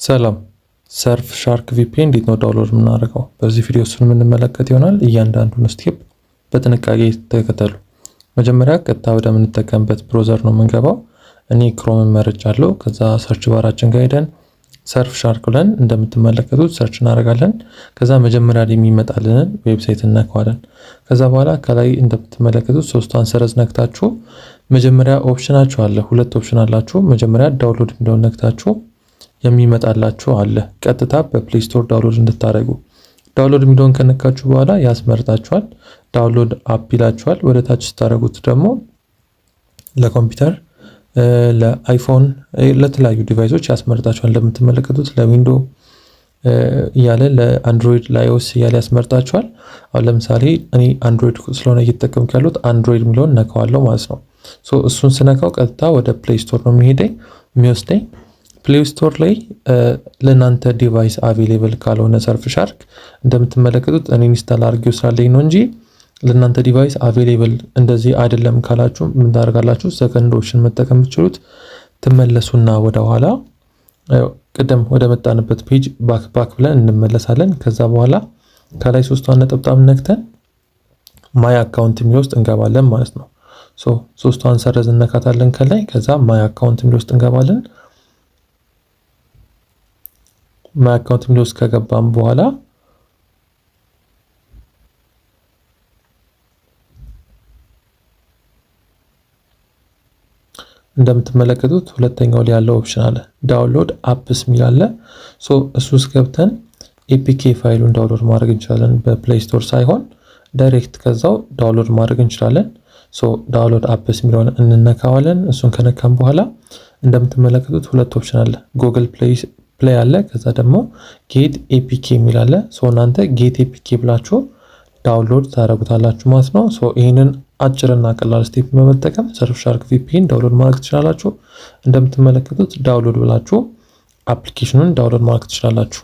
ሰላም ሰርፍ ሻርክ ቪፒኤን እንዴት ነው ዳውንሎድ የምናደርገው? በዚህ ቪዲዮ እሱን የምንመለከት ይሆናል። እያንዳንዱን ስቴፕ በጥንቃቄ ተከተሉ። መጀመሪያ ቀጥታ ወደምንጠቀምበት ብሮዘር ነው የምንገባው። እኔ ክሮምን መርጫለሁ። ከዛ ሰርች ባራችን ጋር ሄደን ሰርፍ ሻርክ ብለን እንደምትመለከቱት ሰርች እናደርጋለን። ከዛ መጀመሪያ ላይ የሚመጣልንን ዌብሳይት እናከዋለን። ከዛ በኋላ ከላይ እንደምትመለከቱት ሶስቷን ሰረዝ ነክታችሁ መጀመሪያ ኦፕሽናችሁ አለ። ሁለት ኦፕሽን አላችሁ። መጀመሪያ ዳውንሎድ የሚለውን ነክታችሁ የሚመጣላችሁ አለ። ቀጥታ በፕሌይ ስቶር ዳውንሎድ እንድታደርጉ ዳውንሎድ የሚለውን ከነካችሁ በኋላ ያስመርጣችኋል። ዳውንሎድ አፕ ይላችኋል። ወደ ታች ስታደርጉት ደግሞ ለኮምፒውተር፣ ለአይፎን፣ ለተለያዩ ዲቫይሶች ያስመርጣችኋል። እንደምትመለከቱት ለዊንዶ እያለ ለአንድሮይድ፣ ለአይኦስ እያለ ያስመርጣችኋል። አሁን ለምሳሌ እኔ አንድሮይድ ስለሆነ እየተጠቀምኩ ያሉት አንድሮይድ የሚለውን ነካዋለሁ ማለት ነው። እሱን ስነካው ቀጥታ ወደ ፕሌይ ስቶር ነው የሚወስደኝ። ፕሌይ ስቶር ላይ ለእናንተ ዲቫይስ አቬሌብል ካልሆነ ሰርፍ ሻርክ እንደምትመለከቱት እኔ ኢንስታል አድርጌው ስላለኝ ነው እንጂ ለእናንተ ዲቫይስ አቬሌብል እንደዚህ አይደለም ካላችሁ ምን ታደርጋላችሁ? ሰከንድ ኦፕሽን መጠቀም የምትችሉት ትመለሱና ወደ ኋላ ቅድም ወደ መጣንበት ፔጅ ባክ ብለን እንመለሳለን። ከዛ በኋላ ከላይ ሶስቷን ነጠብጣብ ነክተን ማይ አካውንት የሚል ውስጥ እንገባለን ማለት ነው። ሶስቷን ሰረዝ እነካታለን ከላይ። ከዛ ማይ አካውንት የሚል ውስጥ እንገባለን። ማይ አካውንት የሚል ውስጥ ከገባም በኋላ እንደምትመለከቱት ሁለተኛው ላይ ያለው ኦፕሽን አለ፣ ዳውንሎድ አፕስ የሚል አለ። እሱ ውስጥ ገብተን ኤፒኬ ፋይሉን ዳውንሎድ ማድረግ እንችላለን። በፕሌይ ስቶር ሳይሆን ዳይሬክት ከዛው ዳውንሎድ ማድረግ እንችላለን። ዳውንሎድ አፕስ የሚለውን እንነካዋለን። እሱን ከነካም በኋላ እንደምትመለከቱት ሁለት ኦፕሽን አለ፣ ጉግል ፕሌይ አለ፣ ከዛ ደግሞ ጌት ኤፒኬ የሚል አለ። እናንተ ጌት ኤፒኬ ብላችሁ ዳውንሎድ ታደርጉታላችሁ ማለት ነው። ይህንን አጭርና ቀላል ስቴፕ በመጠቀም ሰርፍ ሻርክ ቪፒኤን ዳውንሎድ ማድረግ ትችላላችሁ። እንደምትመለከቱት ዳውንሎድ ብላችሁ አፕሊኬሽኑን ዳውንሎድ ማድረግ ትችላላችሁ።